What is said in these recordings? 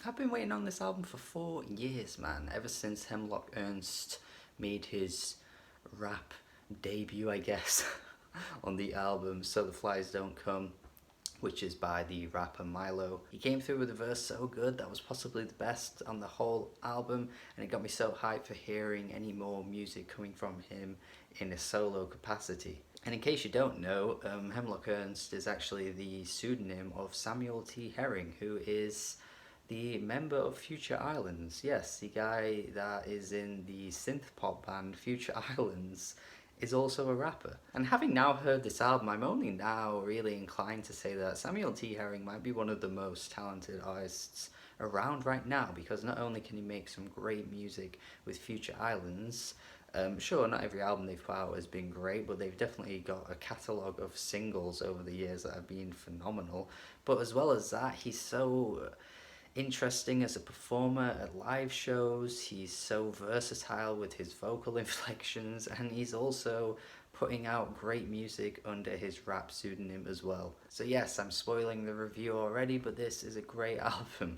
I've been waiting on this album for 4 years, man. Ever since Hemlock Ernst made his rap debut, I guess, on the album So the Flies Don't Come, which is by the rapper Milo. He came through with a verse so good that was possibly the best on the whole album, and it got me so hyped for hearing any more music coming from him in a solo capacity. And in case you don't know, Hemlock Ernst is actually the pseudonym of Samuel T. Herring, who is the member of Future Islands. Yes, the guy that is in the synth pop band Future Islands is also a rapper. And having now heard this album, I'm only now really inclined to say that Samuel T. Herring might be one of the most talented artists around right now, because not only can he make some great music with Future Islands, sure, not every album they've put out has been great, but they've definitely got a catalogue of singles over the years that have been phenomenal. But as well as that, he's so interesting as a performer at live shows. He's so versatile with his vocal inflections, and he's also putting out great music under his rap pseudonym as well. So yes, I'm spoiling the review already, but this is a great album.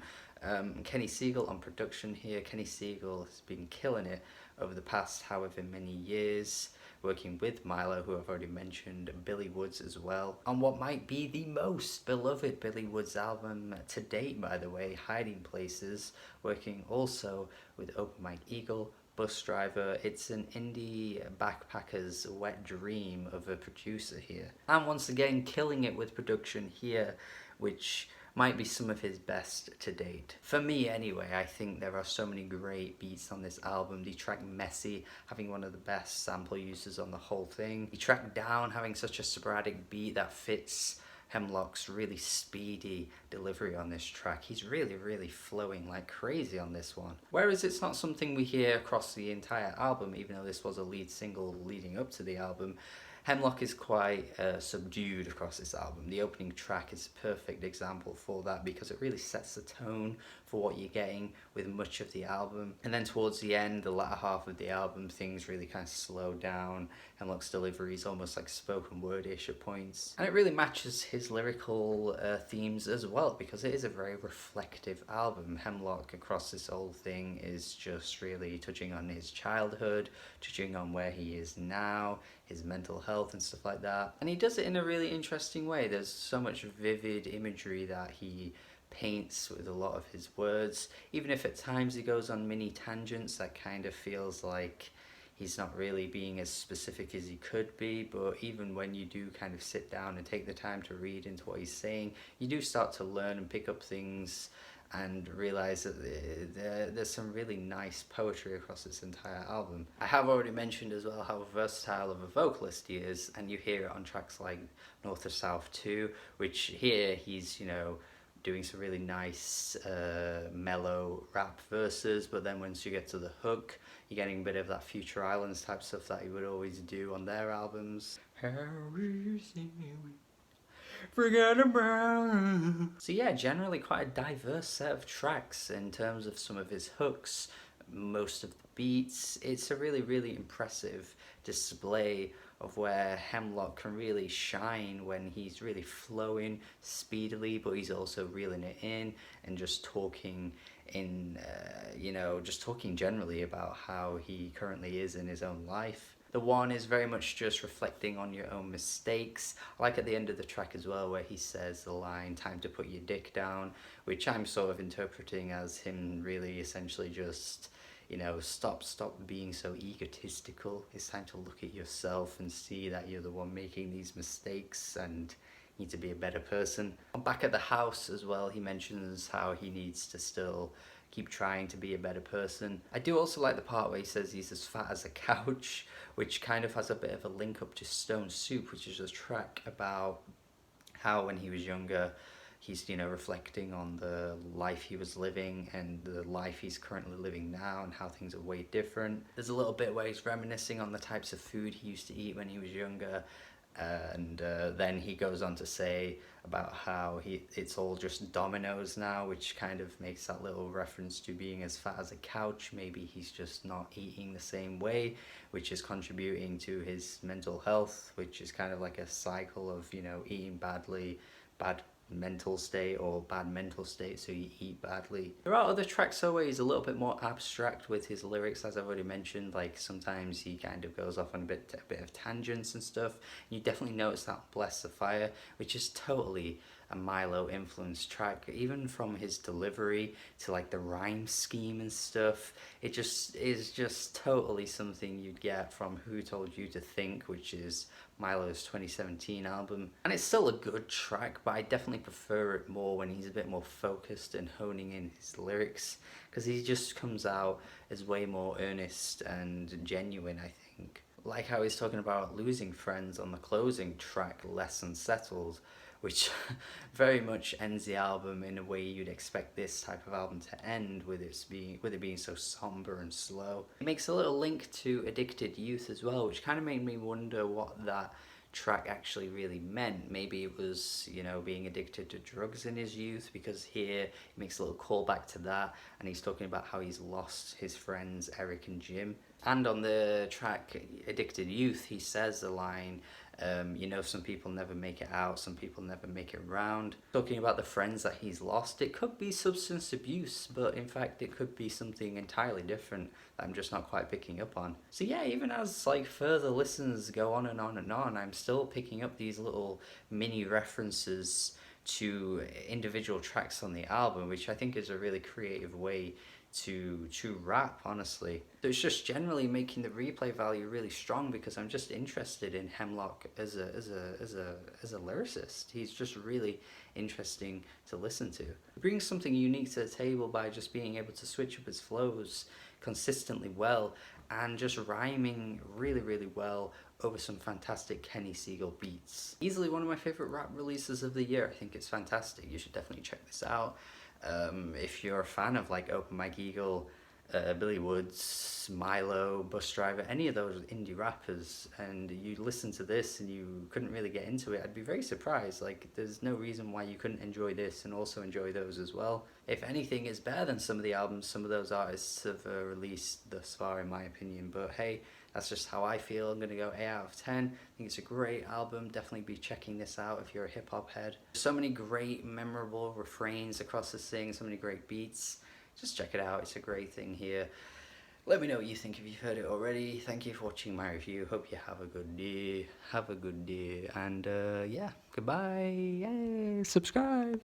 Kenny Segal on production here. Kenny Segal has been killing it over the past however many years, working with Milo, who I've already mentioned, Billy Woods as well, on what might be the most beloved Billy Woods album to date, by the way, Hiding Places, working also with Open Mike Eagle, Bus Driver. It's an indie backpacker's wet dream of a producer here. And once again, killing it with production here, which might be some of his best to date. For me anyway, I think there are so many great beats on this album. The track Messy having one of the best sample uses on the whole thing. The track Down having such a sporadic beat that fits Hemlock's really speedy delivery on this track. He's really flowing like crazy on this one. Whereas it's not something we hear across the entire album, even though this was a lead single leading up to the album. Hemlock is quite subdued across this album. The opening track is a perfect example for that, because it really sets the tone for what you're getting with much of the album. And then towards the end, the latter half of the album, things really kind of slow down. Hemlock's delivery is almost like spoken word-ish at points. And it really matches his lyrical themes as well, because it is a very reflective album. Hemlock across this whole thing is just really touching on his childhood, touching on where he is now, his mental health and stuff like that. And he does it in a really interesting way. There's so much vivid imagery that he paints with a lot of his words. Even if at times he goes on mini tangents, that kind of feels like he's not really being as specific as he could be. But even when you do kind of sit down and take the time to read into what he's saying, you do start to learn and pick up things and realize that there's some really nice poetry across this entire album. I have already mentioned as well how versatile of a vocalist he is, and you hear it on tracks like North to South 2, which here he's, doing some really nice mellow rap verses, but then once you get to the hook, you're getting a bit of that Future Islands type stuff that he would always do on their albums. Forget about. So yeah, generally quite a diverse set of tracks in terms of some of his hooks, most of the beats. It's a really impressive display of where Hemlock can really shine when he's really flowing speedily, but he's also reeling it in and just talking just talking generally about how he currently is in his own life. The one is very much just reflecting on your own mistakes. I like at the end of the track as well, where he says the line, "Time to put your dick down," which I'm sort of interpreting as him really essentially just, stop being so egotistical. It's time to look at yourself and see that you're the one making these mistakes and need to be a better person. Back at the house as well, he mentions how he needs to still keep trying to be a better person. I do also like the part where he says he's as fat as a couch, which kind of has a bit of a link up to Stone Soup, which is a track about how when he was younger, he's reflecting on the life he was living and the life he's currently living now and how things are way different. There's a little bit where he's reminiscing on the types of food he used to eat when he was younger, and then he goes on to say about how it's all just Dominoes now, which kind of makes that little reference to being as fat as a couch. Maybe he's just not eating the same way, which is contributing to his mental health, which is kind of like a cycle of eating badly, bad mental state or bad mental state, so you eat badly. There are other tracks though where he's a little bit more abstract with his lyrics, as I've already mentioned. Like sometimes he kind of goes off on a bit of tangents and stuff. You definitely notice that Bless the Fire, which is totally a Milo influenced track, even from his delivery to like the rhyme scheme and stuff. It just is just totally something you'd get from Who Told You to Think, which is Milo's 2017 album. And it's still a good track, but I definitely prefer it more when he's a bit more focused and honing in his lyrics, because he just comes out as way more earnest and genuine, I think. Like how he's talking about losing friends on the closing track, Less Unsettled, which very much ends the album in a way you'd expect this type of album to end, with it being so somber and slow. It makes a little link to Addicted Youth as well, which kind of made me wonder what that track actually really meant. Maybe it was, you know, being addicted to drugs in his youth, because here he makes a little callback to that, and he's talking about how he's lost his friends Eric and Jim. And on the track Addicted Youth, he says the line, you know, some people never make it out, some people never make it round. Talking about the friends that he's lost, it could be substance abuse, but in fact it could be something entirely different that I'm just not quite picking up on. So yeah, even as like further listens go on and on and on, I'm still picking up these little mini references to individual tracks on the album, which I think is a really creative way to rap, honestly. So it's just generally making the replay value really strong, because I'm just interested in Hemlock as a lyricist. He's just really interesting to listen to. He brings something unique to the table by just being able to switch up his flows consistently well, and just rhyming really well over some fantastic Kenny Segal beats. Easily one of my favorite rap releases of the year. I think it's fantastic. You should definitely check this out. If you're a fan of like Open Mike Eagle, Billy Woods, Milo, Bus Driver, any of those indie rappers, and you listen to this and you couldn't really get into it, I'd be very surprised. Like, there's no reason why you couldn't enjoy this and also enjoy those as well. If anything, it's better than some of the albums some of those artists have released thus far, in my opinion. But hey, that's just how I feel. I'm gonna go 8 out of 10. I think it's a great album. Definitely be checking this out if you're a hip hop head. So many great, memorable refrains across this thing. So many great beats. Just check it out. It's a great thing here. Let me know what you think if you've heard it already. Thank you for watching my review. Hope you have a good day. Have a good day. And yeah, goodbye. Yay, subscribe.